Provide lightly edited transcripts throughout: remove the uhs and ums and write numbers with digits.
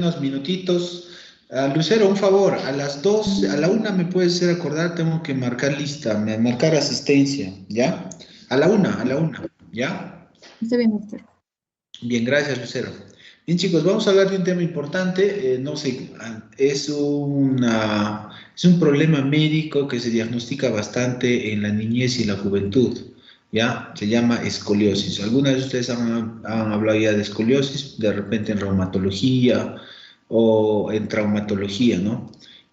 Unos minutitos. Lucero, un favor, a las 2, a la 1 me puedes hacer acordar, tengo que marcar lista, marcar asistencia, ¿ya? A la una, ¿ya? Está bien, doctor. Bien, gracias, Lucero. Bien, chicos, vamos a hablar de un tema importante, no sé, es un problema médico que se diagnostica bastante en la niñez y la juventud, ¿ya? Se llama escoliosis. Algunas de ustedes han hablado ya de escoliosis, de repente en reumatología o en traumatología, ¿no?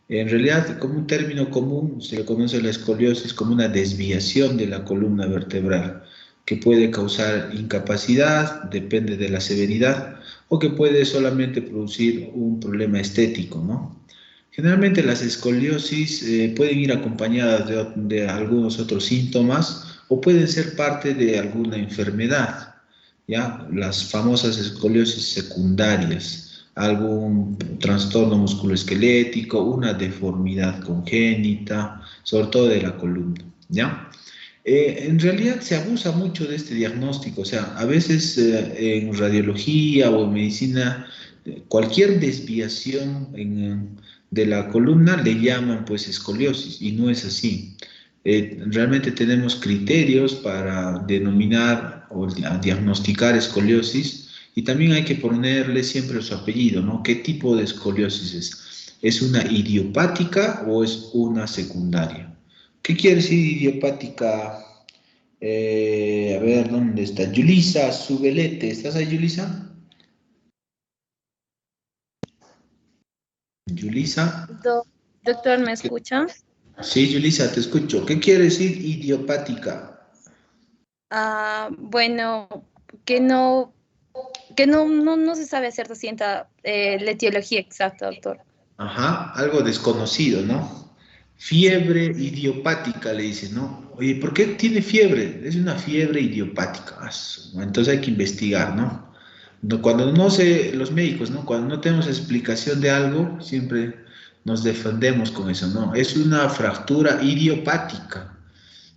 En realidad, como un término común, se le conoce la escoliosis como una desviación de la columna vertebral que puede causar incapacidad, depende de la severidad, o que puede solamente producir un problema estético, ¿no? Generalmente las escoliosis pueden ir acompañadas de algunos otros síntomas o pueden ser parte de alguna enfermedad, ¿ya? Las famosas escoliosis secundarias, algún trastorno musculoesquelético, una deformidad congénita, sobre todo de la columna, ¿ya? En realidad se abusa mucho de este diagnóstico, o sea, a veces en radiología o en medicina, cualquier desviación de la columna le llaman pues escoliosis y no es así. Realmente tenemos criterios para denominar o diagnosticar escoliosis y también hay que ponerle siempre su apellido, ¿no? ¿Qué tipo de escoliosis es? ¿Es una idiopática o es una secundaria? ¿Qué quiere decir idiopática? A ver, ¿dónde está? Yulisa Subelete. ¿Estás ahí, Yulisa? Yulisa. Doctor, ¿me escucha? Sí, Yulisa, te escucho. ¿Qué quiere decir idiopática? Bueno, que no, no se sabe a cierta ciencia la etiología exacta, doctor. Ajá, algo desconocido, ¿no? Fiebre idiopática, le dicen, ¿no? Oye, ¿por qué tiene fiebre? Es una fiebre idiopática. Entonces hay que investigar, ¿no? Cuando no sé, los médicos, ¿no? Cuando no tenemos explicación de algo, siempre nos defendemos con eso, ¿no? Es una fractura idiopática.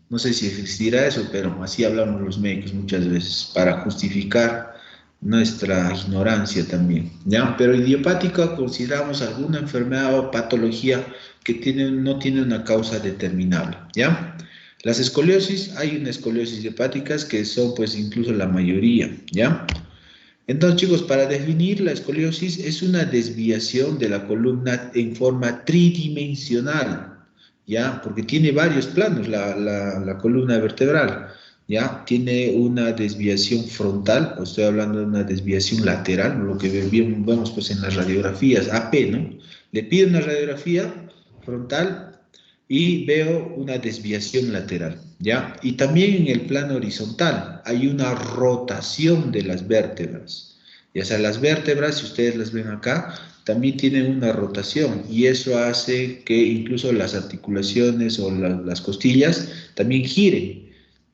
No sé si existirá eso, pero así hablamos los médicos muchas veces para justificar nuestra ignorancia también, ¿ya? Pero idiopática consideramos alguna enfermedad o patología que no tiene una causa determinable, ¿ya? Las escoliosis, hay unas escoliosis idiopáticas que son pues incluso la mayoría, ¿ya? Entonces, chicos, para definir la escoliosis es una desviación de la columna en forma tridimensional, ¿ya? Porque tiene varios planos la columna vertebral, ¿ya? Tiene una desviación frontal, o estoy hablando de una desviación lateral, lo que vemos pues en las radiografías, AP, ¿no? Le pido una radiografía frontal y veo una desviación lateral, ¿ya? Y también en el plano horizontal hay una rotación de las vértebras. Ya sea las vértebras, si ustedes las ven acá, también tienen una rotación y eso hace que incluso las articulaciones o las costillas también giren.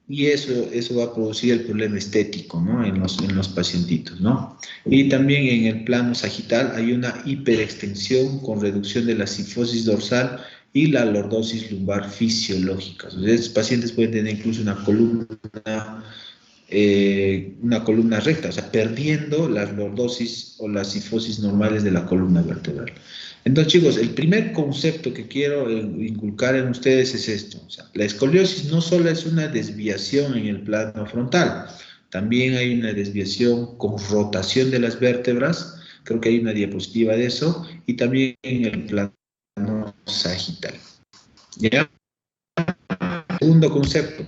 Y eso va a producir el problema estético, ¿no? En los pacientitos, ¿no? Y también en el plano sagital hay una hiperextensión con reducción de la cifosis dorsal y la lordosis lumbar fisiológica. Entonces, estos pacientes pueden tener incluso una columna recta, o sea, perdiendo las lordosis o las cifosis normales de la columna vertebral. Entonces, chicos, el primer concepto que quiero inculcar en ustedes es esto. O sea, la escoliosis no solo es una desviación en el plano frontal, también hay una desviación con rotación de las vértebras, creo que hay una diapositiva de eso, y también en el plano sagital. ¿Ya? Segundo concepto,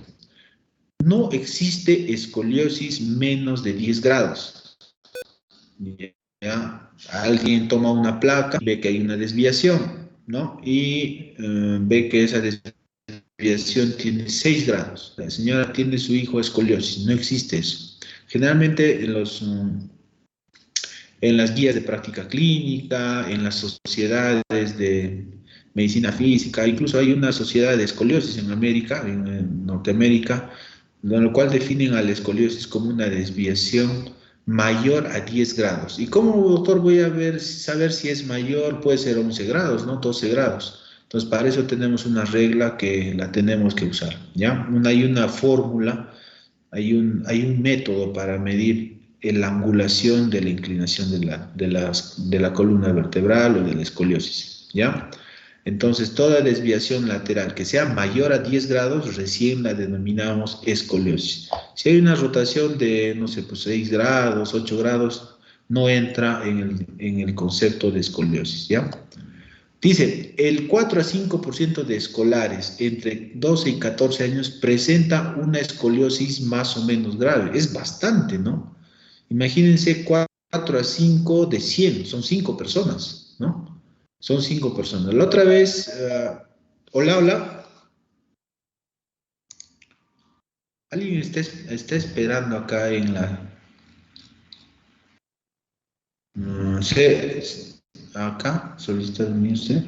no existe escoliosis menos de 10 grados. ¿Ya? Alguien toma una placa, ve que hay una desviación, ¿no? Y ve que esa desviación tiene 6 grados. La señora tiene su hijo escoliosis, no existe eso. Generalmente en las guías de práctica clínica, en las sociedades de medicina física, incluso hay una sociedad de escoliosis en América, en Norteamérica, en lo cual definen a la escoliosis como una desviación mayor a 10 grados. ¿Y cómo, doctor, voy a saber si es mayor? Puede ser 11 grados, ¿no? 12 grados. Entonces, para eso tenemos una regla que la tenemos que usar, ¿ya? Hay una fórmula, hay un método para medir la angulación de la inclinación de la columna vertebral o de la escoliosis, ¿ya? Entonces, toda desviación lateral que sea mayor a 10 grados, recién la denominamos escoliosis. Si hay una rotación de, no sé, pues 6 grados, 8 grados, no entra en el concepto de escoliosis, ¿ya? Dice, el 4 a 5% de escolares entre 12 y 14 años presenta una escoliosis más o menos grave. Es bastante, ¿no? Imagínense 4 a 5 de 100, son 5 personas, ¿no? Son 5 personas. La otra vez, hola, hola. Alguien está esperando acá en la... acá, solicita unirse.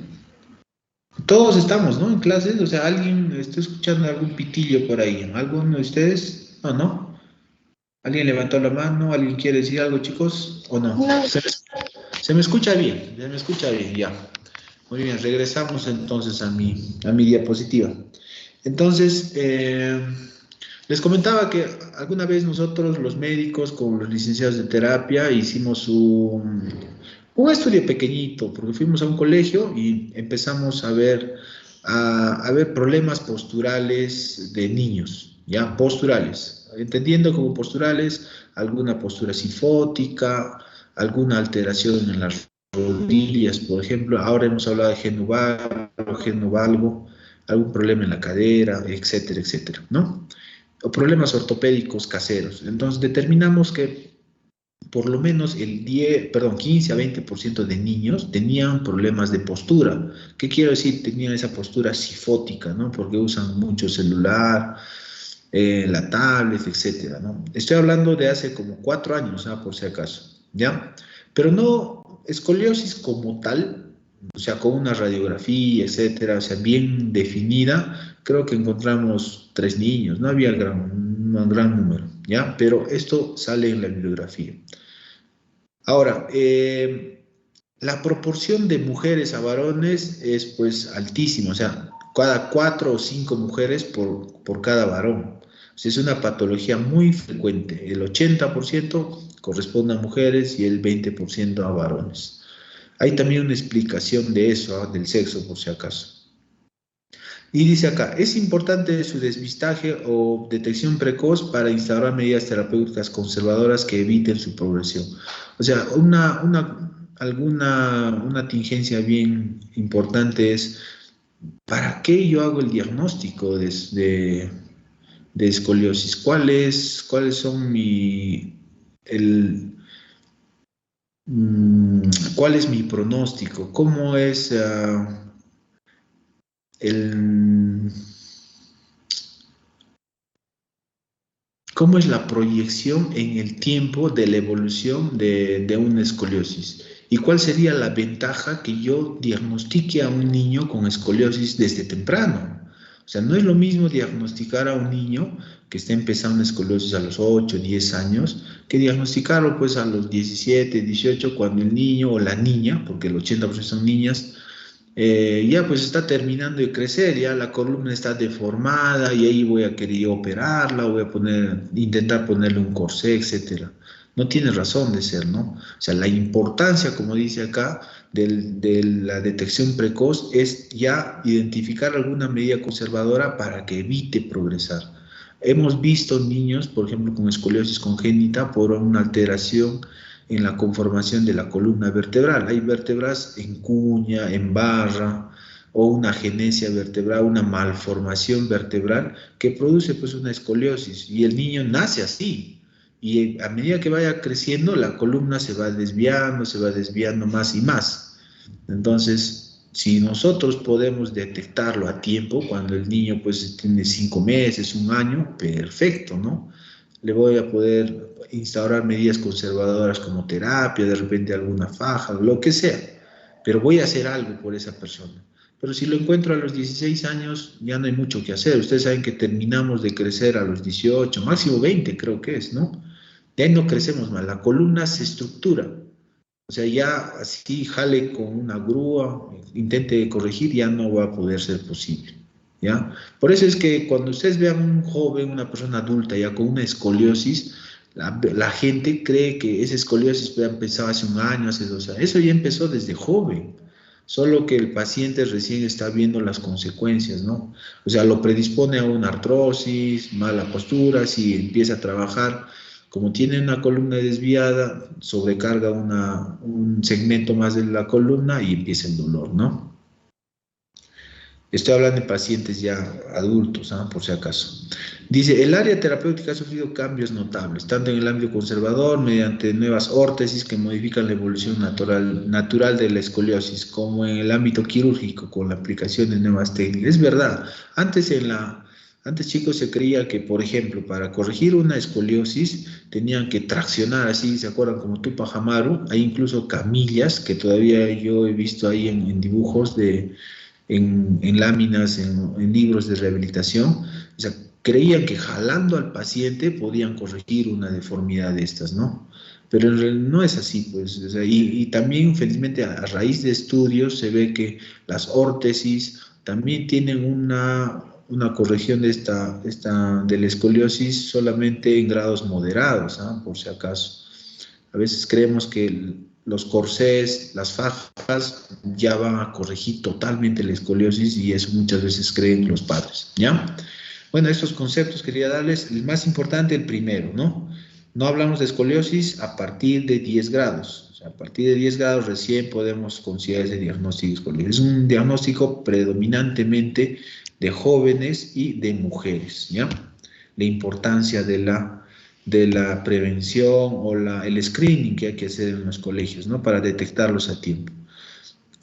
Todos estamos, ¿no? En clases, o sea, alguien está escuchando algún pitillo por ahí. ¿Alguno de ustedes? No, no. ¿Alguien levantó la mano? ¿Alguien quiere decir algo, chicos? ¿O no? No. Se me escucha bien, se me escucha bien, ya. Muy bien, regresamos entonces a mi diapositiva. Entonces, les comentaba que alguna vez nosotros, los médicos, con los licenciados de terapia, hicimos un estudio pequeñito, porque fuimos a un colegio y empezamos a ver problemas posturales de niños, ¿ya? Posturales, entendiendo como posturales alguna postura sifótica, alguna alteración en las rodillas, por ejemplo. Ahora hemos hablado de genovalgo, algún problema en la cadera, etcétera, etcétera, ¿no? O problemas ortopédicos caseros. Entonces determinamos que por lo menos 15 a 20% de niños tenían problemas de postura. ¿Qué quiero decir? Tenían esa postura sifótica, ¿no? Porque usan mucho celular, la tablet, etcétera, ¿no? Estoy hablando de hace como 4 años, por si acaso, ¿ya? Pero no escoliosis como tal, o sea, con una radiografía, etcétera, o sea, bien definida, creo que encontramos 3 niños, no había un gran número, ¿ya? Pero esto sale en la bibliografía. Ahora, la proporción de mujeres a varones es pues altísima, o sea, cada 4 o 5 mujeres por cada varón. O sea, es una patología muy frecuente. El 80% corresponde a mujeres y el 20% a varones. Hay también una explicación de eso, del sexo, por si acaso. Y dice acá, es importante su despistaje o detección precoz para instaurar medidas terapéuticas conservadoras que eviten su progresión. O sea, una tingencia bien importante es, ¿para qué yo hago el diagnóstico de escoliosis? ¿Cuáles son cuál es mi pronóstico? ¿Cómo es el... ¿Cómo es la proyección en el tiempo de la evolución de una escoliosis? ¿Y cuál sería la ventaja que yo diagnostique a un niño con escoliosis desde temprano? O sea, no es lo mismo diagnosticar a un niño que está empezando escoliosis a los 8, 10 años, que diagnosticarlo pues a los 17, 18, cuando el niño o la niña, porque el 80% son niñas, ya pues está terminando de crecer, ya la columna está deformada y ahí voy a querer operarla, intentar ponerle un corsé, etcétera. No tiene razón de ser, ¿no? O sea, la importancia, como dice acá, de la detección precoz es ya identificar alguna medida conservadora para que evite progresar. Hemos visto niños, por ejemplo, con escoliosis congénita por una alteración en la conformación de la columna vertebral. Hay vértebras en cuña, en barra, o una agenesia vertebral, una malformación vertebral que produce pues una escoliosis y el niño nace así. Y a medida que vaya creciendo, la columna se va desviando más y más. Entonces, si nosotros podemos detectarlo a tiempo, cuando el niño pues tiene 5 meses, 1 año, perfecto, ¿no? Le voy a poder instaurar medidas conservadoras como terapia, de repente alguna faja, lo que sea, pero voy a hacer algo por esa persona. Pero si lo encuentro a los 16 años, ya no hay mucho que hacer. Ustedes saben que terminamos de crecer a los 18, máximo 20 creo que es, ¿no? De ahí no crecemos más, la columna se estructura. O sea, ya así jale con una grúa, intente corregir, ya no va a poder ser posible, ¿ya? Por eso es que cuando ustedes vean un joven, una persona adulta ya con una escoliosis, La gente cree que esa escoliosis ya empezó hace un año, hace 2 años. Eso ya empezó desde joven, solo que el paciente recién está viendo las consecuencias, ¿no? O sea, lo predispone a una artrosis, mala postura, si empieza a trabajar, como tiene una columna desviada, sobrecarga un segmento más de la columna y empieza el dolor, ¿no? Estoy hablando de pacientes ya adultos, ¿ah? Por si acaso. Dice, el área terapéutica ha sufrido cambios notables, tanto en el ámbito conservador, mediante nuevas órtesis que modifican la evolución natural de la escoliosis, como en el ámbito quirúrgico, con la aplicación de nuevas técnicas. Es verdad, antes chicos se creía que, por ejemplo, para corregir una escoliosis tenían que traccionar así, ¿se acuerdan? Como Tupac Amaru, hay incluso camillas que todavía yo he visto ahí en dibujos en láminas, en libros de rehabilitación. O sea, creían que jalando al paciente podían corregir una deformidad de estas, ¿no? Pero en realidad no es así, pues. O sea, y también, felizmente, a raíz de estudios se ve que las órtesis también tienen una corrección de la escoliosis solamente en grados moderados, ¿ah? Por si acaso. A veces creemos que los corsés, las fajas, ya van a corregir totalmente la escoliosis y eso muchas veces creen los padres, ¿ya? Bueno, estos conceptos quería darles, el más importante, el primero, ¿no? No hablamos de escoliosis a partir de 10 grados. O sea, a partir de 10 grados recién podemos considerar ese diagnóstico de escoliosis. Es un diagnóstico predominantemente de jóvenes y de mujeres, ¿ya? La importancia de la prevención o el screening que hay que hacer en los colegios, ¿no? Para detectarlos a tiempo.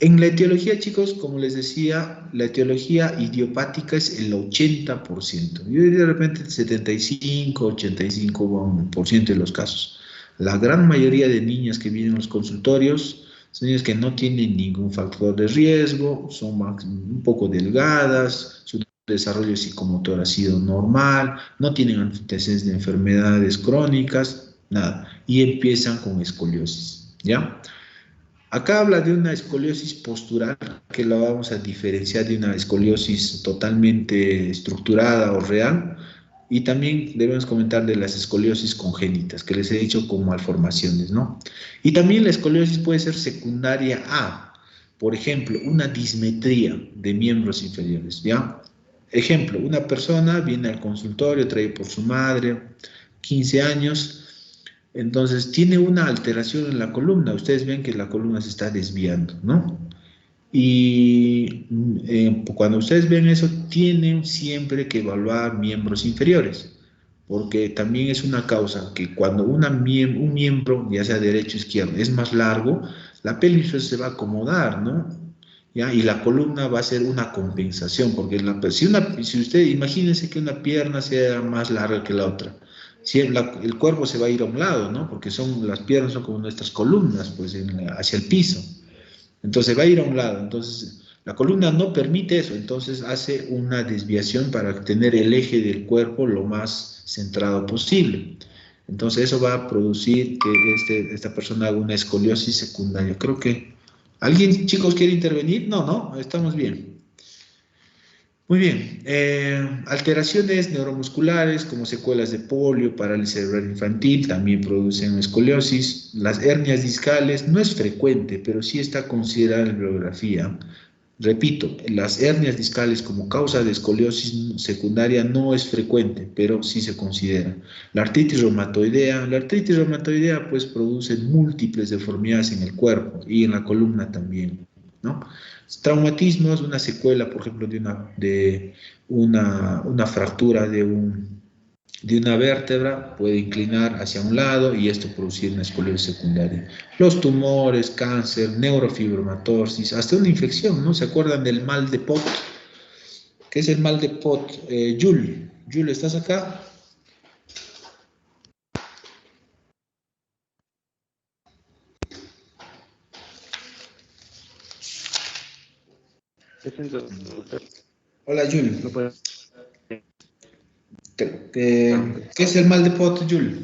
En la etiología, chicos, como les decía, la etiología idiopática es el 80%. Yo diría de repente el 75, 85% de los casos. La gran mayoría de niñas que vienen a los consultorios son niñas que no tienen ningún factor de riesgo, son un poco delgadas, su desarrollo psicomotor ha sido normal, no tienen antecedentes de enfermedades crónicas, nada, y empiezan con escoliosis, ¿ya? Acá habla de una escoliosis postural que la vamos a diferenciar de una escoliosis totalmente estructurada o real. Y también debemos comentar de las escoliosis congénitas, que les he dicho como malformaciones, ¿no? Y también la escoliosis puede ser secundaria a, por ejemplo, una dismetría de miembros inferiores, ¿ya? Ejemplo, una persona viene al consultorio, traída por su madre, 15 años, entonces tiene una alteración en la columna. Ustedes ven que la columna se está desviando, ¿no? Y cuando ustedes ven eso, tienen siempre que evaluar miembros inferiores, porque también es una causa que cuando un miembro, ya sea derecho o izquierdo, es más largo, la pelvis se va a acomodar, ¿no? ¿Ya? Y la columna va a ser una compensación, porque si usted imagínense que una pierna sea más larga que la otra, si el cuerpo se va a ir a un lado, ¿no? Porque las piernas son como nuestras columnas, pues hacia el piso. Entonces va a ir a un lado. Entonces la columna no permite eso. Entonces hace una desviación para tener el eje del cuerpo lo más centrado posible. Entonces eso va a producir que esta persona haga una escoliosis secundaria. Creo que... ¿Alguien, chicos, quiere intervenir? No, no, estamos bien. Muy bien. Alteraciones neuromusculares como secuelas de polio, parálisis cerebral infantil, también producen escoliosis. Las hernias discales no es frecuente, pero sí está considerada en la bibliografía. Repito, las hernias discales como causa de escoliosis secundaria no es frecuente, pero sí se considera. La artritis reumatoidea pues produce múltiples deformidades en el cuerpo y en la columna también, ¿no? Traumatismos, una secuela, por ejemplo, de una fractura de una vértebra puede inclinar hacia un lado y esto producir una escoliosis secundaria. Los tumores, cáncer, neurofibromatosis, hasta una infección, ¿no? ¿Se acuerdan del mal de Pot? ¿Qué es el mal de Pot? Jules, ¿estás acá? Hola, Jules. No puede. ¿Qué es el mal de Pot, Jules?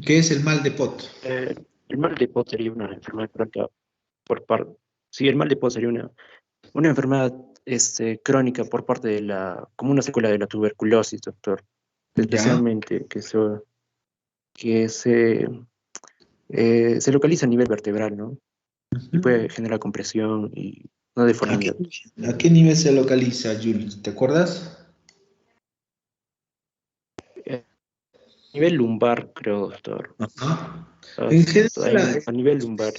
¿Qué es el mal de Pot? El mal de Pot sería una enfermedad crónica por parte. Sí, el mal de Pot sería una enfermedad crónica por parte de como una secuela de la tuberculosis, doctor. Ya. Especialmente que se localiza a nivel vertebral, ¿no? Y puede generar compresión y una deformidad. ¿A qué nivel se localiza, Jules? ¿Te acuerdas? A nivel lumbar, creo, doctor. Ajá. En general, A nivel lumbar.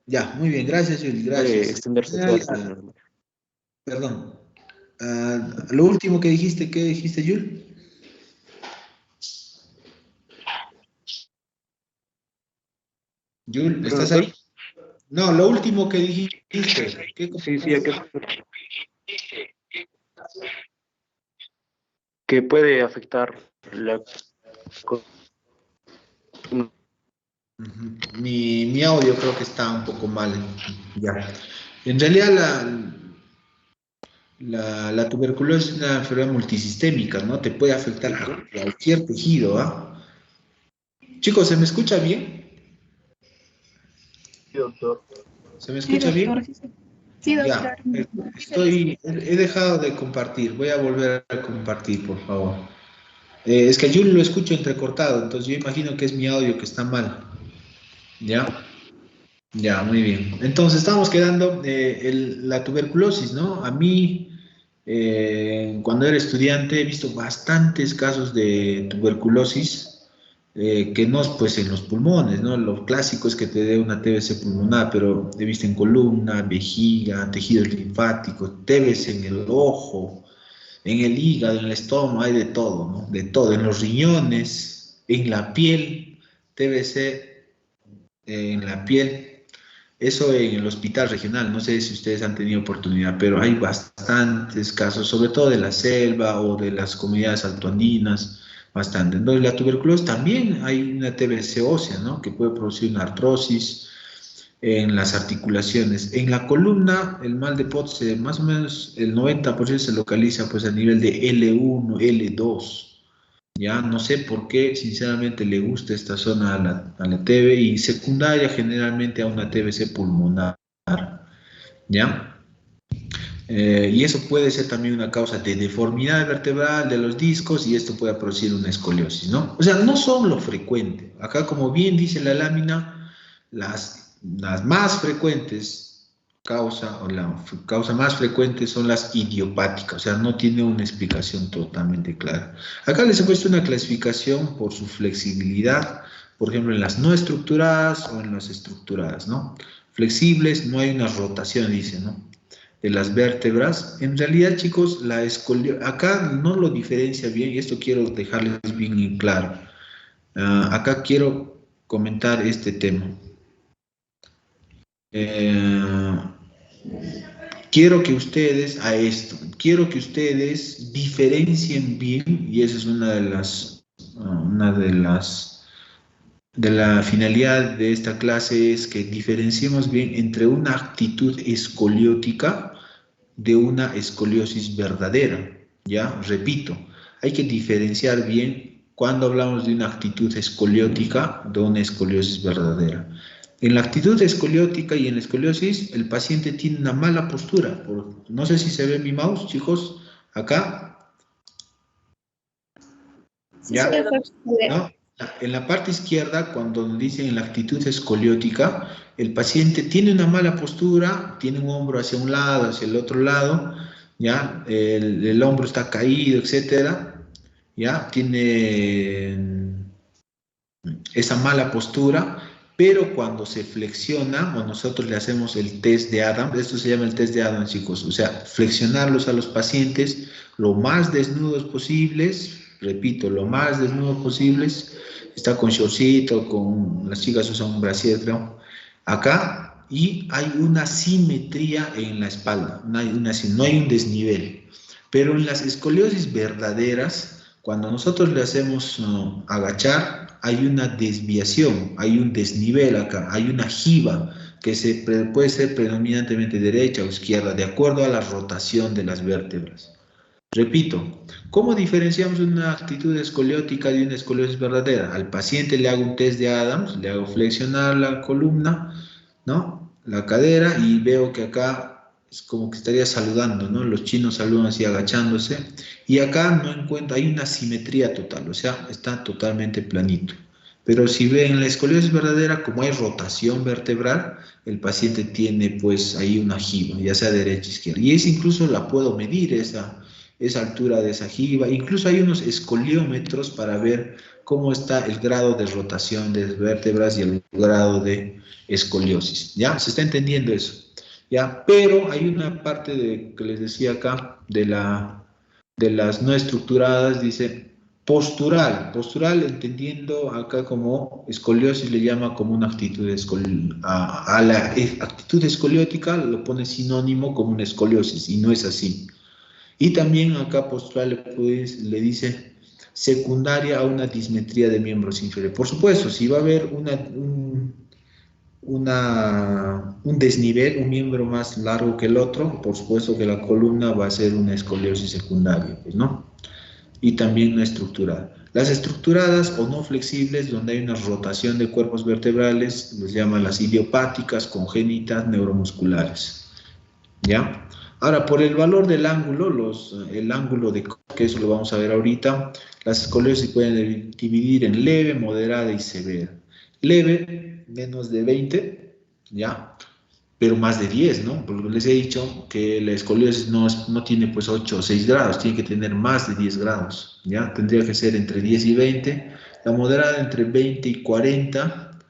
ya, muy bien, gracias, Jules, Puede gracias. extenderse toda la columna lumbar. Perdón. Lo último que dijiste, ¿qué dijiste, Jules? Jules, ¿estás ahí? No, lo último que dijiste. Sí, que puede afectar la columna. Mi audio creo que está un poco mal. Ya. En realidad la tuberculosis es una enfermedad multisistémica, ¿no? Te puede afectar a cualquier tejido, ¿ah? Chicos, ¿se me escucha bien? Sí, doctor. ¿Se me escucha bien? Sí, Ya. doctor. He dejado de compartir. Voy a volver a compartir, por favor. Es que yo lo escucho entrecortado, entonces yo imagino que es mi audio que está mal. ¿Ya? Ya, muy bien. Entonces estamos quedando la tuberculosis, ¿no? A mí, cuando era estudiante, he visto bastantes casos de tuberculosis que no, pues en los pulmones, ¿no? Lo clásico es que te dé una TBC pulmonar, pero he visto en columna, vejiga, tejidos linfáticos, TBC en el ojo, en el hígado, en el estómago, hay de todo, ¿no? De todo, en los riñones, en la piel, TBC en la piel. Eso en el hospital regional, no sé si ustedes han tenido oportunidad, pero hay bastantes casos, sobre todo de la selva o de las comunidades altoandinas, bastante. Entonces, la tuberculosis también hay una TBC ósea, ¿no? Que puede producir una artrosis en las articulaciones. En la columna, el mal de Potts, más o menos el 90% se localiza pues a nivel de L1, L2. Ya no sé por qué, sinceramente, le gusta esta zona a la TB y secundaria generalmente a una TBC pulmonar, ¿ya? Y eso puede ser también una causa de deformidad vertebral de los discos y esto puede producir una escoliosis, ¿no? O sea, no son lo frecuente. Acá, como bien dice la lámina, las más frecuentes o la causa más frecuente son las idiopáticas, o sea, no tiene una explicación totalmente clara. Acá les he puesto una clasificación por su flexibilidad, por ejemplo, en las no estructuradas o en las estructuradas, ¿no? Flexibles, no hay una rotación, dice, ¿no? De las vértebras. En realidad, chicos, acá no lo diferencia bien y esto quiero dejarles bien en claro. Acá quiero comentar este tema. Quiero que ustedes quiero que ustedes diferencien bien, y esa es de la finalidad de esta clase es que diferenciemos bien entre una actitud escoliótica de una escoliosis verdadera. Ya, repito, hay que diferenciar bien cuando hablamos de una actitud escoliótica de una escoliosis verdadera. En la actitud escoliótica y en la escoliosis, el paciente tiene una mala postura. No sé si se ve mi mouse, chicos, acá. ¿Ya? ¿No? En la parte izquierda, cuando dicen en la actitud escoliótica, el paciente tiene una mala postura, tiene un hombro hacia un lado, hacia el otro lado, ¿ya? El hombro está caído, etcétera, ¿ya? Tiene esa mala postura, pero cuando se flexiona, o nosotros le hacemos el test de Adams, esto se llama el test de Adams, chicos, o sea, flexionarlos a los pacientes lo más desnudos posibles, repito, lo más desnudos posibles, está con shortcito, las chicas usan un brasier, ¿no? Acá, y hay una simetría en la espalda, no hay un desnivel, pero en las escoliosis verdaderas, cuando nosotros le hacemos agachar, hay una desviación, hay un desnivel acá, hay una jiba que puede ser predominantemente derecha o izquierda, de acuerdo a la rotación de las vértebras. Repito, ¿cómo diferenciamos una actitud escoliótica de una escoliosis verdadera? Al paciente le hago un test de Adams, le hago flexionar la columna, ¿no? La cadera y veo que acá es como que estaría saludando, ¿no? Los chinos saludan así agachándose. Y acá no encuentro, hay una simetría total, o sea, está totalmente planito. Pero si ven la escoliosis verdadera, como hay rotación vertebral, el paciente tiene pues ahí una jiba, ya sea derecha o izquierda. Y es incluso la puedo medir, esa altura de esa jiba. Incluso hay unos escoliómetros para ver cómo está el grado de rotación de las vértebras y el grado de escoliosis. ¿Ya? ¿Se está entendiendo eso? ¿Ya? Pero hay una parte que les decía acá, de las no estructuradas, dice postural entendiendo acá como escoliosis le llama como una actitud a la actitud escoliótica lo pone sinónimo como una escoliosis y no es así. Y también acá postural le dice secundaria a una dismetría de miembros inferiores. Por supuesto, si va a haber un desnivel, un miembro más largo que el otro, por supuesto que la columna va a ser una escoliosis secundaria, pues, ¿no? Y también no estructurada. Las estructuradas o no flexibles, donde hay una rotación de cuerpos vertebrales, les llaman las idiopáticas, congénitas, neuromusculares. ¿Ya? Ahora, por el valor del ángulo, el ángulo que eso lo vamos a ver ahorita, las escoliosis se pueden dividir en leve, moderada y severa. Leve, menos de 20, ¿ya? Pero más de 10, ¿no? Porque les he dicho que la escoliosis no tiene pues 8 o 6 grados, tiene que tener más de 10 grados, ¿ya? Tendría que ser entre 10 y 20, la moderada entre 20 y 40,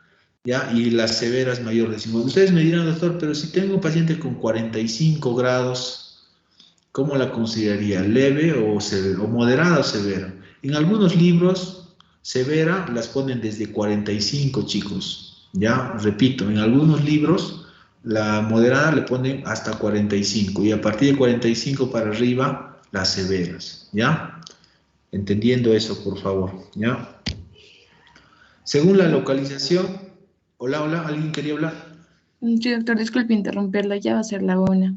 ¿ya? Y las severas mayor de 50. Ustedes me dirán, doctor, pero si tengo un paciente con 45 grados, ¿cómo la consideraría? ¿Leve o severa? ¿O moderada o severa? En algunos libros, severa las ponen desde 45, chicos, ¿ya? Repito, en algunos libros la moderada le ponen hasta 45 y a partir de 45 para arriba las severas, ¿ya? Entendiendo eso, por favor, ¿ya? Según la localización, hola, ¿alguien quería hablar? Sí, doctor, disculpe interrumpirla, ya va a ser la una.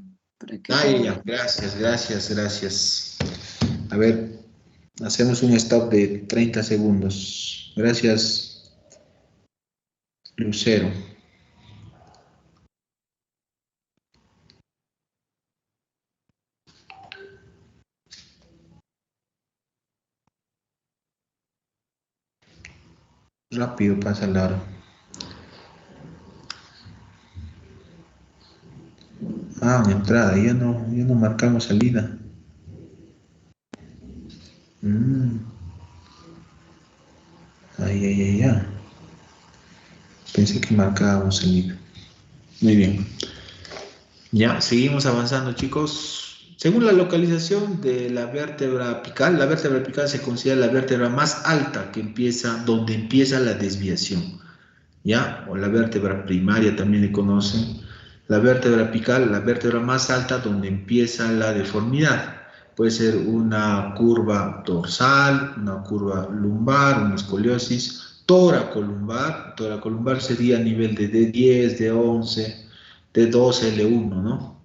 Ya, gracias. A ver, hacemos un stop de 30 segundos. Gracias, Lucero. Rápido pasa la hora. Una entrada, ya no marcamos salida. Ya. Pensé que marcábamos salida. Muy bien. Ya, seguimos avanzando, chicos. Según la localización de la vértebra apical se considera la vértebra más alta donde empieza la desviación. ¿Ya? O la vértebra primaria también le conocen. La vértebra apical, la vértebra más alta donde empieza la deformidad. Puede ser una curva dorsal, una curva lumbar, una escoliosis, toracolumbar. Toracolumbar sería a nivel de D10, D11, D12, L1, ¿no?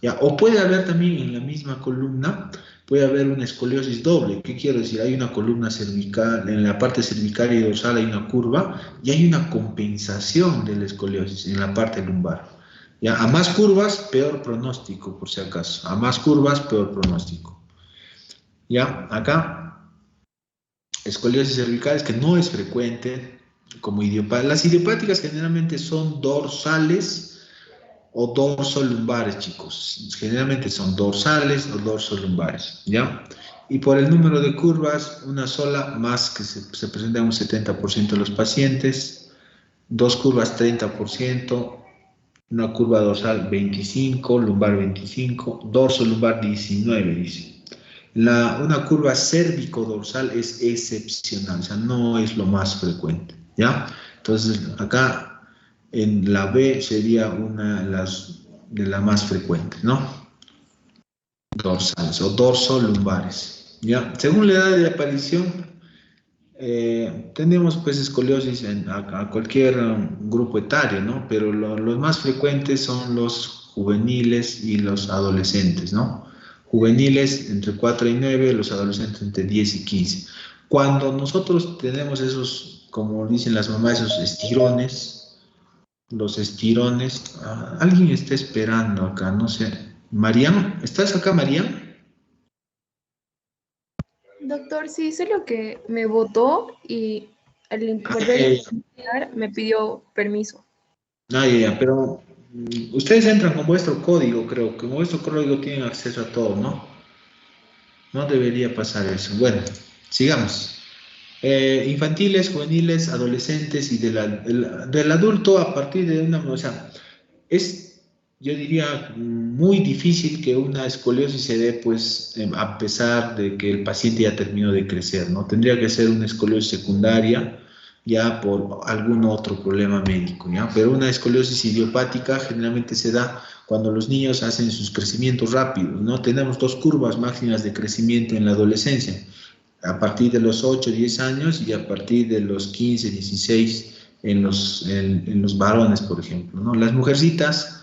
¿Ya? O puede haber también en la misma columna, puede haber una escoliosis doble. ¿Qué quiero decir? Hay una columna cervical, en la parte cervical y dorsal hay una curva y hay una compensación de la escoliosis en la parte lumbar. ¿Ya? A más curvas, peor pronóstico, por si acaso. A más curvas, peor pronóstico. ¿Ya? Acá, escoliosis cervicales que no es frecuente, como idiopáticas. Las idiopáticas generalmente son dorsales o dorsolumbares, chicos. Generalmente son dorsales o dorsolumbares, ¿ya? Y por el número de curvas, una sola más que se presenta en un 70% de los pacientes, dos curvas 30%, una curva dorsal 25, lumbar 25, dorsolumbar 19, dice. Una curva cérvico-dorsal es excepcional, o sea, no es lo más frecuente, ¿ya? Entonces, acá en la B sería una de las más frecuentes, ¿no? Dorsales o dorsolumbares, ¿ya? Según la edad de aparición, tenemos pues escoliosis a cualquier grupo etario, ¿no? Pero los más frecuentes son los juveniles y los adolescentes, ¿no? Juveniles entre 4 y 9, los adolescentes entre 10 y 15. Cuando nosotros tenemos esos, como dicen las mamás, esos estirones, los estirones, alguien está esperando acá, no sé, Mariam, ¿estás acá, Mariam? Doctor, sí, solo que me votó y al Ah, volver ya, a ya. entrar me pidió permiso. Ah, ya, ya, pero ustedes entran con vuestro código, creo que con vuestro código tienen acceso a todo, ¿no? No debería pasar eso. Bueno, sigamos. Infantiles, juveniles, adolescentes y del adulto a partir de una, o sea, es, yo diría, muy difícil que una escoliosis se dé, pues, a pesar de que el paciente ya terminó de crecer, ¿no? Tendría que ser una escoliosis secundaria, ya por algún otro problema médico, ¿ya? Pero una escoliosis idiopática generalmente se da cuando los niños hacen sus crecimientos rápidos, ¿no? Tenemos dos curvas máximas de crecimiento en la adolescencia, a partir de los 8 10 años y a partir de los 15 16 en los varones, por ejemplo, ¿no? Las mujercitas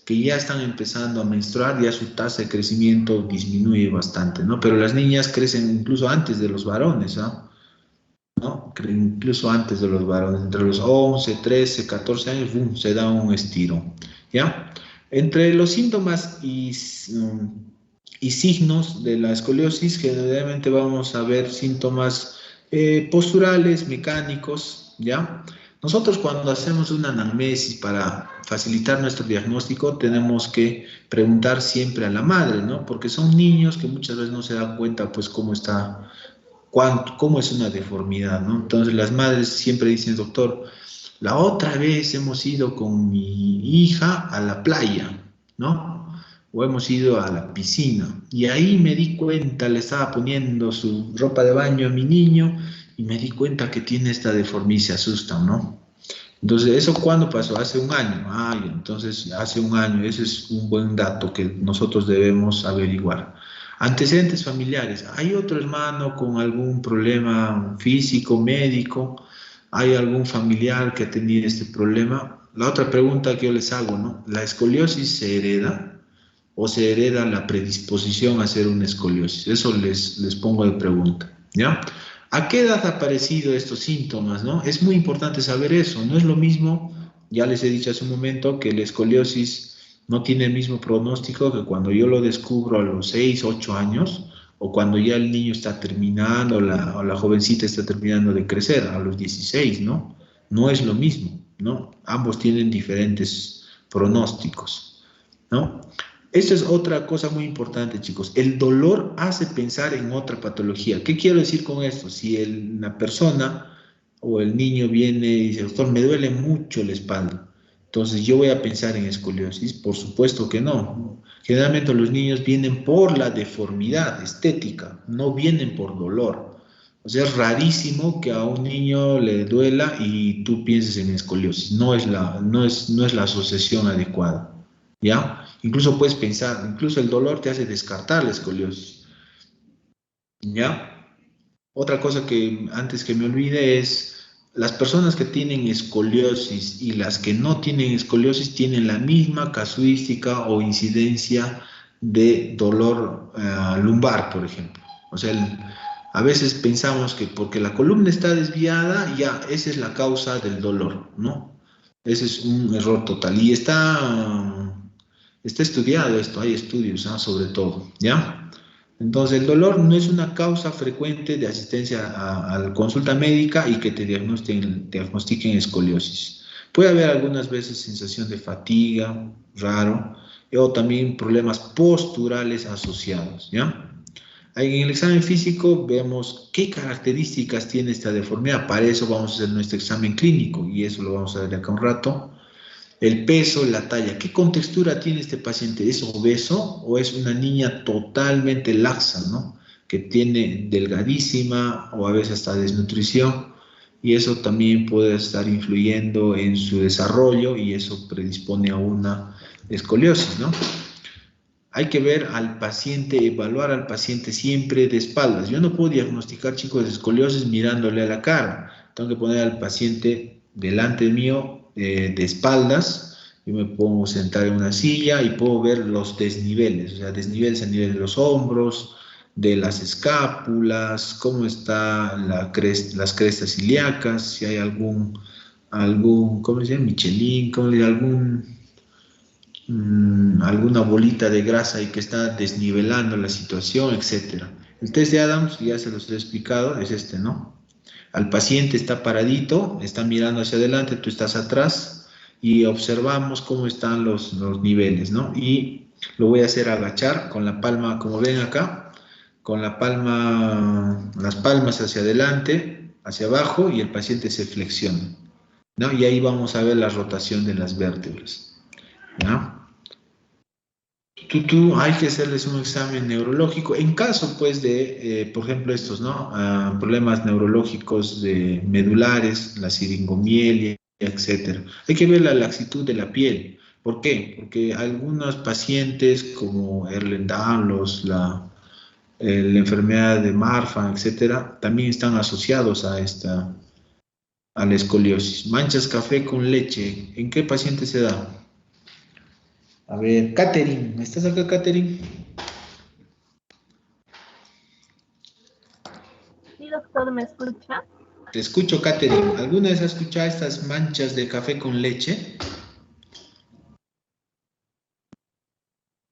que ya están empezando a menstruar, ya su tasa de crecimiento disminuye bastante, ¿no? Pero las niñas crecen incluso antes de los varones, ¿no? Incluso antes de los varones, entre los 11 13 14 años, ¡bum!, se da un estiro, ¿ya? Entre los síntomas y signos de la escoliosis, generalmente vamos a ver síntomas posturales, mecánicos, ¿ya? Nosotros cuando hacemos una anamnesis para facilitar nuestro diagnóstico, tenemos que preguntar siempre a la madre, ¿no? Porque son niños que muchas veces no se dan cuenta, pues, cómo está, cómo es una deformidad, ¿no? Entonces las madres siempre dicen, doctor, la otra vez hemos ido con mi hija a la playa, ¿no? O hemos ido a la piscina y ahí me di cuenta, le estaba poniendo su ropa de baño a mi niño y me di cuenta que tiene esta deformidad, se asustan, ¿no? Entonces, ¿eso cuándo pasó? Hace un año. Ah, entonces hace un año, ese es un buen dato que nosotros debemos averiguar. Antecedentes familiares. ¿Hay otro hermano con algún problema físico, médico? ¿Hay algún familiar que ha tenido este problema? La otra pregunta que yo les hago, ¿no? ¿La escoliosis se hereda o se hereda la predisposición a hacer una escoliosis? Eso les pongo de pregunta, ¿ya? ¿A qué edad han aparecido estos síntomas, no? Es muy importante saber eso. No es lo mismo, ya les he dicho hace un momento, que la escoliosis no tiene el mismo pronóstico que cuando yo lo descubro a los 6, 8 años o cuando ya el niño está terminando o la jovencita está terminando de crecer a los 16, ¿no? No es lo mismo, ¿no? Ambos tienen diferentes pronósticos, ¿no? Esta es otra cosa muy importante, chicos. El dolor hace pensar en otra patología. ¿Qué quiero decir con esto? Si la persona o el niño viene y dice, doctor, me duele mucho la espalda, entonces yo voy a pensar en escoliosis. Por supuesto que no. Generalmente los niños vienen por la deformidad estética, no vienen por dolor. O sea, es rarísimo que a un niño le duela y tú pienses en escoliosis. No es la asociación adecuada. ¿Ya? Incluso puedes pensar, incluso el dolor te hace descartar la escoliosis, ¿ya? Otra cosa que antes que me olvide es, las personas que tienen escoliosis y las que no tienen escoliosis tienen la misma casuística o incidencia de dolor lumbar, por ejemplo. O sea, a veces pensamos que porque la columna está desviada, ya esa es la causa del dolor, ¿no? Ese es un error total. Y está estudiado esto, hay estudios, sobre todo, ¿ya? Entonces, el dolor no es una causa frecuente de asistencia a la consulta médica y que te diagnostiquen escoliosis. Puede haber algunas veces sensación de fatiga, raro, o también problemas posturales asociados, ¿ya? En el examen físico vemos qué características tiene esta deformidad. Para eso vamos a hacer nuestro examen clínico y eso lo vamos a ver de acá un rato. El peso, la talla. ¿Qué contextura tiene este paciente? ¿Es obeso o es una niña totalmente laxa, ¿no? Que tiene delgadísima o a veces hasta desnutrición y eso también puede estar influyendo en su desarrollo y eso predispone a una escoliosis, ¿no? Hay que ver al paciente, evaluar al paciente siempre de espaldas. Yo no puedo diagnosticar, chicos, de escoliosis mirándole a la cara. Tengo que poner al paciente delante mío de espaldas. Yo me puedo sentar en una silla y puedo ver los desniveles, o sea, desniveles a nivel de los hombros, de las escápulas, cómo están las crestas ilíacas, si hay algún, ¿cómo se llama? Michelin, algún alguna bolita de grasa y que está desnivelando la situación, etcétera. El test de Adams, ya se los he explicado, es este, ¿no? Al paciente está paradito, está mirando hacia adelante, tú estás atrás y observamos cómo están los niveles, ¿no? Y lo voy a hacer agachar con la palma, como ven acá, con la palma, las palmas hacia adelante, hacia abajo y el paciente se flexiona, ¿no? Y ahí vamos a ver la rotación de las vértebras, ¿no? Hay que hacerles un examen neurológico en caso, pues, de, por ejemplo, estos, ¿no? Problemas neurológicos de medulares, la siringomielia, etcétera. Hay que ver la laxitud de la piel. ¿Por qué? Porque algunos pacientes, como Ehlers-Danlos, la enfermedad de Marfan, etcétera, también están asociados a la escoliosis. Manchas café con leche, ¿en qué paciente se da? A ver, Catherine, ¿estás acá, Catherine? Sí, doctor, ¿me escucha? Te escucho, Catherine. ¿Alguna vez has escuchado estas manchas de café con leche?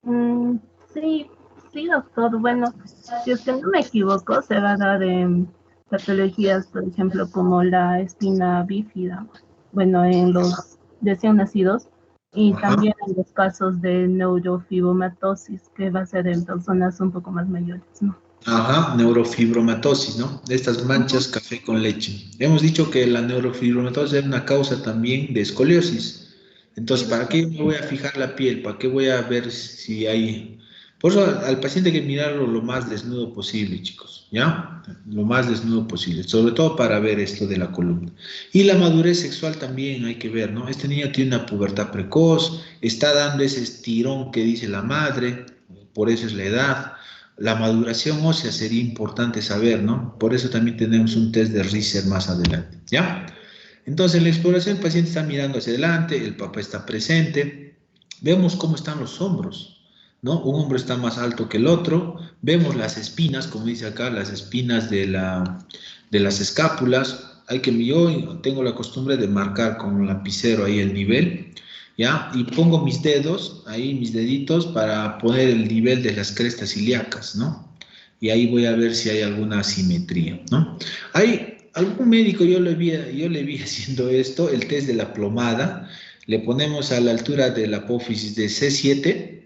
Mm, sí, sí, doctor. Bueno, si es que no me equivoco, se va a dar en patologías, por ejemplo, como la espina bífida, bueno, en los recién nacidos, y Ajá. también en los casos de neurofibromatosis, que va a ser en personas un poco más mayores, ¿no? Ajá, neurofibromatosis, ¿no? De estas manchas café con leche. Hemos dicho que la neurofibromatosis es una causa también de escoliosis. Entonces, ¿para qué me voy a fijar la piel? ¿Para qué voy a ver si hay...? Por eso al paciente hay que mirarlo lo más desnudo posible, chicos, ¿ya? Lo más desnudo posible, sobre todo para ver esto de la columna. Y la madurez sexual también hay que ver, ¿no? Este niño tiene una pubertad precoz, está dando ese estirón que dice la madre, por eso es la edad. La maduración ósea sería importante saber, ¿no? Por eso también tenemos un test de Riser más adelante, ¿ya? Entonces, en la exploración el paciente está mirando hacia adelante, el papá está presente, vemos cómo están los hombros, ¿no? Un hombro está más alto que el otro, vemos las espinas, como dice acá, las espinas de las escápulas. Yo tengo la costumbre de marcar con un lapicero ahí el nivel, ¿ya? Y pongo mis dedos, ahí mis deditos, para poner el nivel de las crestas ilíacas, ¿no? Y ahí voy a ver si hay alguna asimetría, ¿no? Hay algún médico, yo le vi haciendo esto, el test de la plomada, le ponemos a la altura de la apófisis de C7,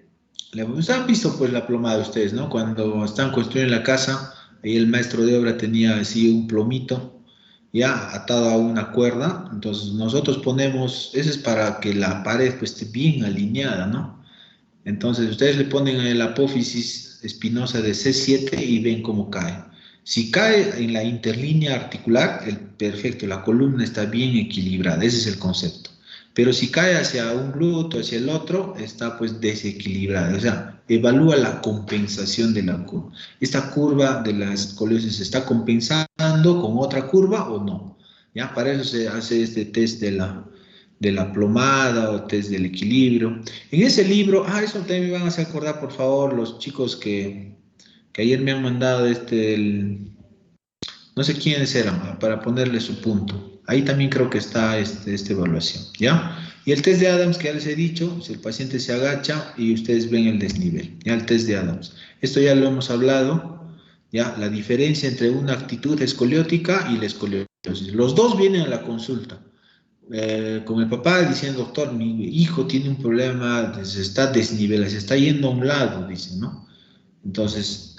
han visto pues la plomada ustedes, ¿no? Cuando están construyendo la casa, ahí el maestro de obra tenía así un plomito, ya atado a una cuerda, entonces nosotros ponemos, eso es para que la pared pues esté bien alineada, ¿no? Entonces ustedes le ponen el apófisis espinosa de C7 y ven cómo cae. Si cae en la interlínea articular, perfecto, la columna está bien equilibrada, ese es el concepto. Pero si cae hacia un glúteo, hacia el otro, está pues desequilibrada. O sea, evalúa la compensación de la curva. ¿Esta curva de la escoliosis se está compensando con otra curva o no? ¿Ya? Para eso se hace este test de la plomada o test del equilibrio. En ese libro, eso también me van a hacer acordar, por favor, los chicos que ayer me han mandado no sé quiénes eran, para ponerle su punto. Ahí también creo que está esta evaluación, ¿ya? Y el test de Adams, que ya les he dicho, si el paciente se agacha y ustedes ven el desnivel, ¿ya? El test de Adams. Esto ya lo hemos hablado, ¿ya? La diferencia entre una actitud escoliótica y la escoliosis. Los dos vienen a la consulta. Con el papá diciendo, doctor, mi hijo tiene un problema, se está desnivelando, se está yendo a un lado, dicen, ¿no? Entonces,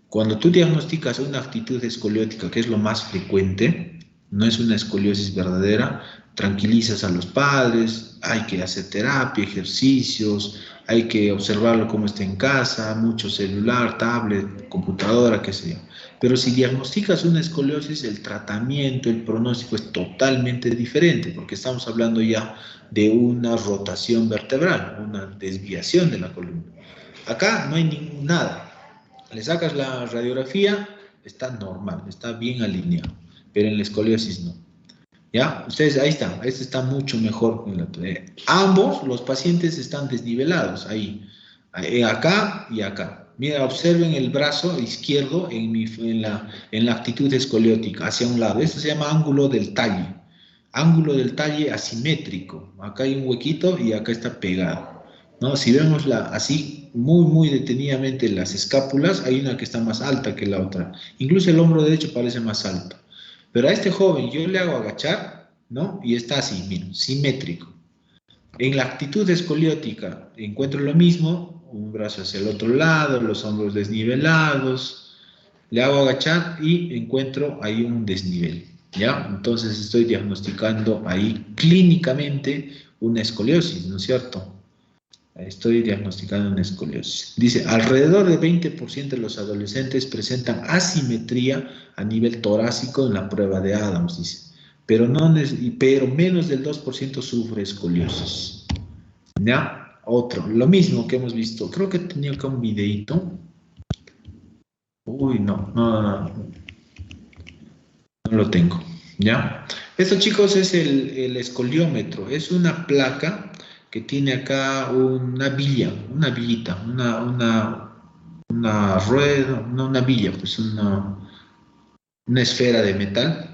cuando tú diagnosticas una actitud escoliótica, que es lo más frecuente, no es una escoliosis verdadera, tranquilizas a los padres, hay que hacer terapia, ejercicios, hay que observarlo cómo está en casa, mucho celular, tablet, computadora, qué sé yo. Pero si diagnosticas una escoliosis, el tratamiento, el pronóstico es totalmente diferente, porque estamos hablando ya de una rotación vertebral, una desviación de la columna. Acá no hay nada. Le sacas la radiografía, está normal, está bien alineado, pero en la escoliosis no. ¿Ya? Ustedes, ahí está, este está mucho mejor. Ambos, los pacientes están desnivelados, ahí, acá y acá. Mira, observen el brazo izquierdo en la actitud escoliótica, hacia un lado. Esto se llama ángulo del talle asimétrico. Acá hay un huequito y acá está pegado. ¿no? Si vemos así muy detenidamente las escápulas, hay una que está más alta que la otra. Incluso el hombro derecho parece más alto. Pero a este joven yo le hago agachar, ¿no? Y está así, miren, simétrico. En la actitud escoliótica encuentro lo mismo, un brazo hacia el otro lado, los hombros desnivelados, le hago agachar y encuentro ahí un desnivel, ¿ya? Entonces estoy diagnosticando ahí clínicamente una escoliosis, ¿no es cierto? Estoy diagnosticando una escoliosis. Dice, alrededor del 20% de los adolescentes presentan asimetría a nivel torácico en la prueba de Adams, dice. Pero menos del 2% sufre escoliosis. ¿Ya? Otro, lo mismo que hemos visto. Creo que tenía acá un videito. Uy, no lo tengo. ¿Ya? Esto, chicos, es el escoliómetro. Es una placa que tiene acá una villita, una rueda, no una villa, pues una esfera de metal.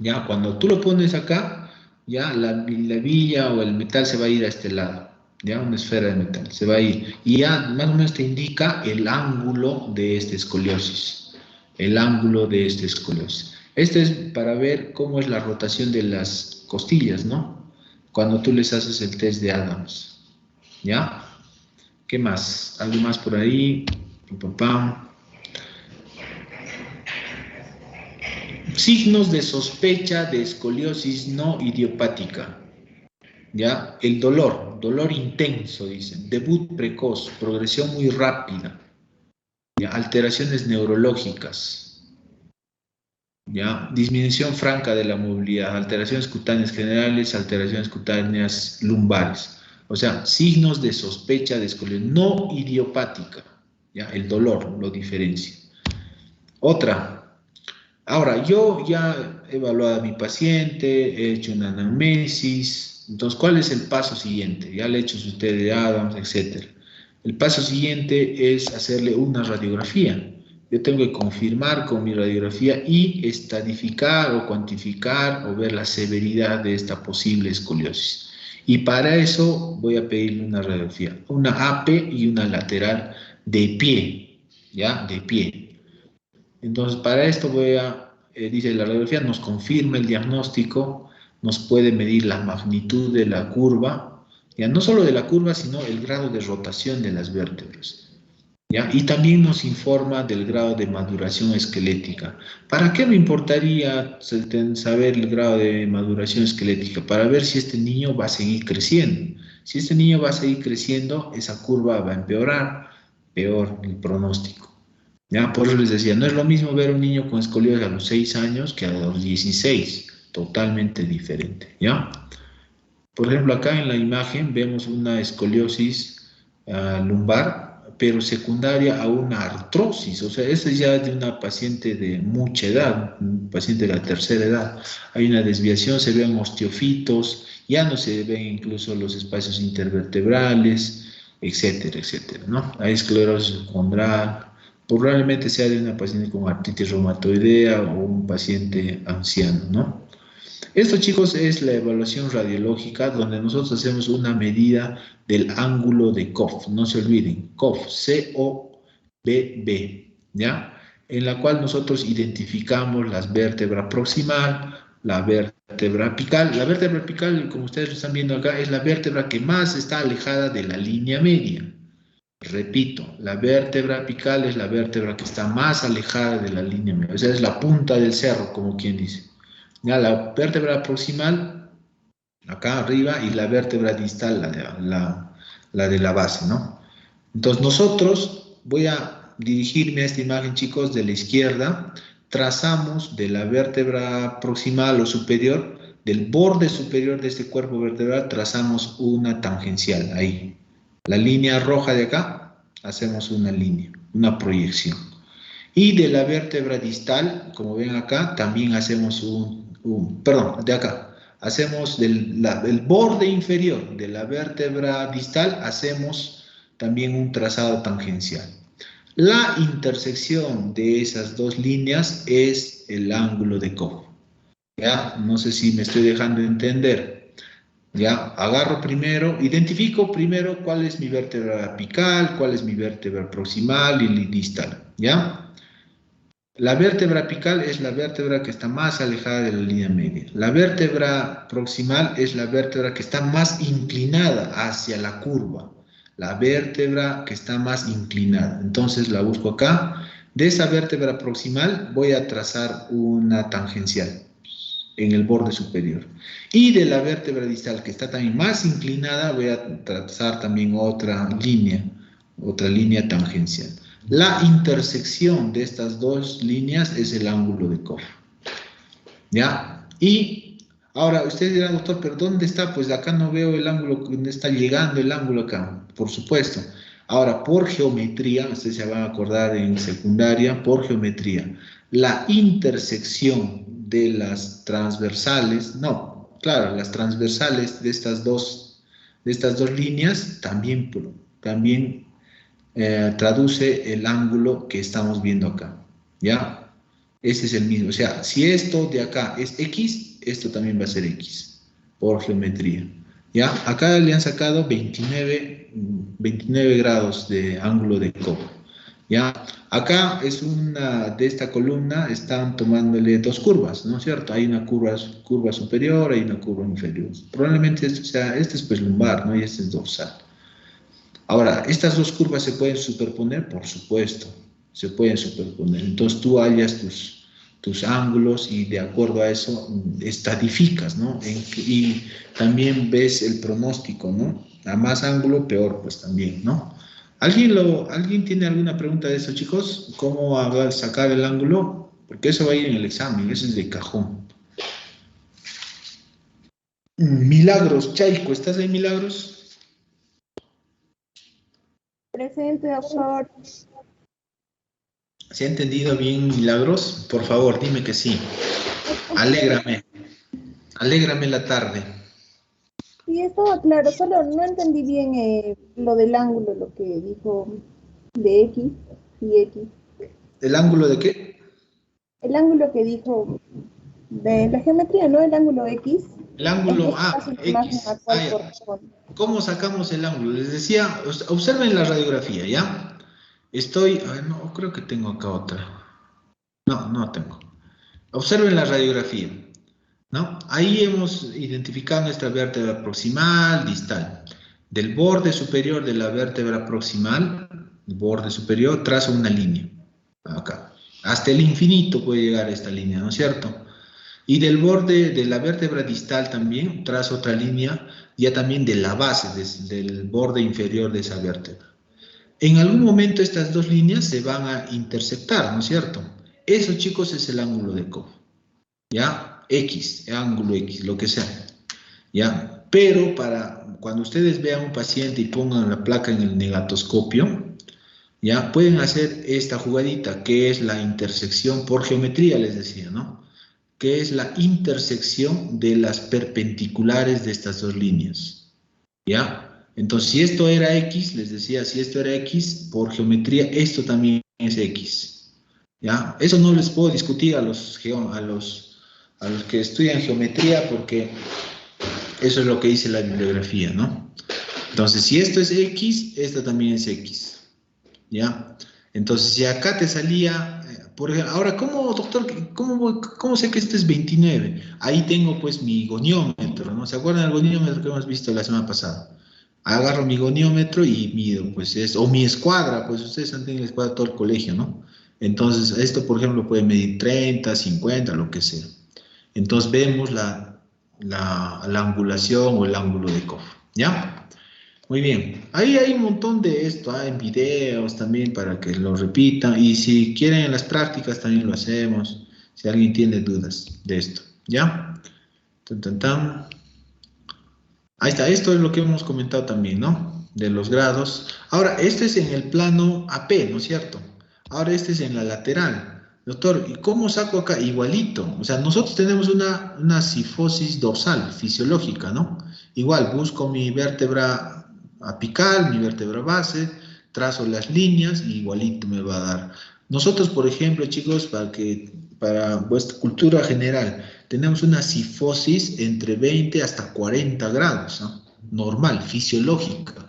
Ya, cuando tú lo pones acá, ya la villa o el metal se va a ir a este lado, ya, una esfera de metal, se va a ir, y ya más o menos te indica el ángulo de esta escoliosis, Este es para ver cómo es la rotación de las costillas, ¿no? Cuando tú les haces el test de Adams, ¿ya? ¿Qué más? ¿Algo más por ahí? Signos de sospecha de escoliosis no idiopática. ¿Ya? El dolor intenso, dicen. Debut precoz, progresión muy rápida. ¿Ya? Alteraciones neurológicas. ¿Ya? Disminución franca de la movilidad, alteraciones cutáneas generales, alteraciones cutáneas lumbares. O sea, signos de sospecha de escoliosis no idiopática. ¿Ya? El dolor lo diferencia. Otra. Ahora, yo ya he evaluado a mi paciente, he hecho una anamnesis. Entonces, ¿cuál es el paso siguiente? Ya le he hecho su test de Adams, etc. El paso siguiente es hacerle una radiografía. Yo tengo que confirmar con mi radiografía y estadificar o cuantificar o ver la severidad de esta posible escoliosis. Y para eso voy a pedirle una radiografía, una AP y una lateral de pie, ¿ya? De pie. Entonces, para esto dice la radiografía, nos confirma el diagnóstico, nos puede medir la magnitud de la curva, ya no solo de la curva, sino el grado de rotación de las vértebras, ¿ya? Y también nos informa del grado de maduración esquelética. ¿Para qué me importaría saber el grado de maduración esquelética? Para ver si este niño va a seguir creciendo. Si este niño va a seguir creciendo, esa curva va a empeorar, peor el pronóstico. ¿Ya? Por eso les decía, no es lo mismo ver a un niño con escoliosis a los 6 años que a los 16, totalmente diferente, ¿ya? Por ejemplo, acá en la imagen vemos una escoliosis lumbar, pero secundaria a una artrosis, o sea, esta es ya de una paciente de mucha edad, un paciente de la tercera edad. Hay una desviación, se ven osteofitos, ya no se ven incluso los espacios intervertebrales, etcétera, etcétera, ¿no? Hay esclerosis condral. Probablemente sea de una paciente con artritis reumatoidea o un paciente anciano, ¿no? Esto, chicos, es la evaluación radiológica donde nosotros hacemos una medida del ángulo de COF, no se olviden, COF, C-O-B-B, ¿ya? En la cual nosotros identificamos las vértebras proximal, la vértebra apical. La vértebra apical, como ustedes lo están viendo acá, es la vértebra que más está alejada de la línea media. Repito, la vértebra apical es la vértebra que está más alejada de la línea media, o sea, es la punta del cerro, como quien dice. Ya la vértebra proximal, acá arriba, y la vértebra distal, la de la base, ¿no? Entonces nosotros, voy a dirigirme a esta imagen, chicos, de la izquierda, trazamos de la vértebra proximal o superior, del borde superior de este cuerpo vertebral, trazamos una tangencial, ahí. La línea roja de acá, hacemos una línea, una proyección. Y de la vértebra distal, como ven acá, también hacemos de acá, hacemos del borde inferior de la vértebra distal, hacemos también un trazado tangencial. La intersección de esas dos líneas es el ángulo de COF. ¿Ya? No sé si me estoy dejando entender. Ya, agarro primero, identifico primero cuál es mi vértebra apical, cuál es mi vértebra proximal y distal, ¿ya? La vértebra apical es la vértebra que está más alejada de la línea media. La vértebra proximal es la vértebra que está más inclinada hacia la curva. La vértebra que está más inclinada. Entonces la busco acá. De esa vértebra proximal voy a trazar una tangencial en el borde superior. Y de la vértebra distal, que está también más inclinada, voy a trazar también otra línea tangencial. La intersección de estas dos líneas es el ángulo de Koff. ¿Ya? Y ahora, usted dirá, doctor, ¿pero dónde está? Pues acá no veo el ángulo, ¿dónde está llegando el ángulo acá? Por supuesto. Ahora, por geometría, ustedes se van a acordar en secundaria, por geometría, la intersección de las transversales, no, claro, las transversales de estas dos líneas también traduce el ángulo que estamos viendo acá, ¿ya? Ese es el mismo, o sea, si esto de acá es X, esto también va a ser X, por geometría, ¿ya? Acá le han sacado 29 grados de ángulo de Koff, ¿ya? Acá es de esta columna, están tomándole dos curvas, ¿no es cierto? Hay una curva superior, hay una curva inferior. Probablemente este es pues lumbar, ¿no? Y este es dorsal. Ahora, ¿estas dos curvas se pueden superponer? Por supuesto, se pueden superponer. Entonces tú hallas tus ángulos y de acuerdo a eso estadificas, ¿no? Y también ves el pronóstico, ¿no? A más ángulo, peor, pues también, ¿no? ¿Alguien tiene alguna pregunta de eso, chicos? ¿Cómo sacar el ángulo? Porque eso va a ir en el examen, eso es de cajón. Milagros, Chaico, ¿estás ahí, Milagros? Presente, doctor. ¿Se ha entendido bien, Milagros? Por favor, dime que sí. Alégrame la tarde. Sí, estaba claro, solo no entendí bien lo del ángulo, lo que dijo de X y X. ¿El ángulo de qué? El ángulo que dijo de la geometría, ¿no? El ángulo X. El ángulo X. ¿Cómo sacamos el ángulo? Les decía, observen la radiografía, ¿ya? No, creo que tengo acá otra. No tengo. Observen la radiografía, ¿no? Ahí hemos identificado nuestra vértebra proximal, distal. Del borde superior de la vértebra proximal, el borde superior, trazo una línea. Acá. Hasta el infinito puede llegar esta línea, ¿no es cierto? Y del borde de la vértebra distal también trazo otra línea, ya también de la base, del borde inferior de esa vértebra. En algún momento estas dos líneas se van a intersectar, ¿no es cierto? Eso, chicos, es el ángulo de Koff, ¿ya? X, ángulo X, lo que sea, ¿ya? Pero cuando ustedes vean un paciente y pongan la placa en el negatoscopio, ¿ya? Pueden hacer esta jugadita, que es la intersección por geometría, les decía, ¿no? Que es la intersección de las perpendiculares de estas dos líneas, ¿ya? Entonces, si esto era X, les decía, si esto era X, por geometría, esto también es X, ¿ya? Eso no les puedo discutir a los que estudian geometría, porque eso es lo que dice la bibliografía, ¿no? Entonces, si esto es X, esto también es X, ¿ya? Entonces, si acá te salía, por ejemplo, ahora, doctor, cómo sé que este es 29? Ahí tengo, pues, mi goniómetro, ¿no? ¿Se acuerdan del goniómetro que hemos visto la semana pasada? Agarro mi goniómetro y mido, pues, o mi escuadra, pues, ustedes han tenido la escuadra todo el colegio, ¿no? Entonces, esto, por ejemplo, puede medir 30, 50, lo que sea. Entonces, vemos la angulación o el ángulo de Koff, ¿ya? Muy bien, ahí hay un montón de esto, en videos también para que lo repitan, y si quieren en las prácticas también lo hacemos, si alguien tiene dudas de esto, ¿ya? Ahí está, esto es lo que hemos comentado también, ¿no? De los grados. Ahora, este es en el plano AP, ¿no es cierto? Ahora este es en la lateral. Doctor, ¿y cómo saco acá? Igualito, o sea, nosotros tenemos una cifosis dorsal fisiológica, ¿no? Igual, busco mi vértebra apical, mi vértebra base, trazo las líneas y igualito me va a dar. Nosotros, por ejemplo, chicos, para vuestra cultura general, tenemos una cifosis entre 20 hasta 40 grados, ¿no? Normal, fisiológica,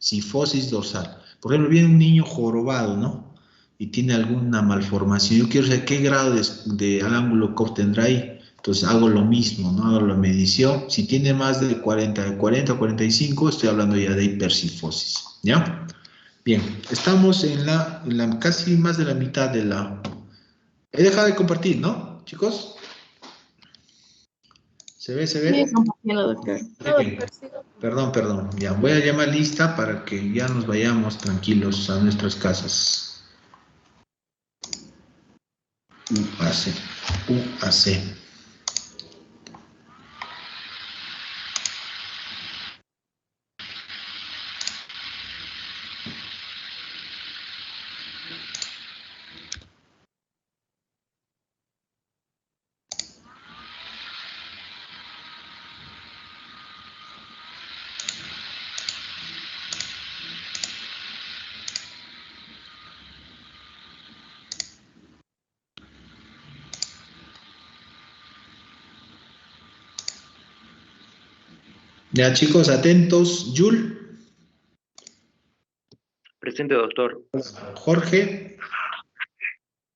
cifosis dorsal. Por ejemplo, viene un niño jorobado, ¿no? Y tiene alguna malformación. Yo quiero saber qué grado de ángulo COP tendrá ahí. Entonces hago lo mismo, ¿no? Hago la medición. Si tiene más de 40 a 45, estoy hablando ya de hipercifosis, ¿ya? Bien, estamos en la casi más de la mitad de la... He dejado de compartir, ¿no, chicos? ¿Se ve? ¿Se ve? Sí, compartiendo, doctor. Bien. Perdón. Ya, voy a llamar lista para que ya nos vayamos tranquilos a nuestras casas. UAC. Ya, chicos, atentos. Yul, Presente, doctor. Jorge,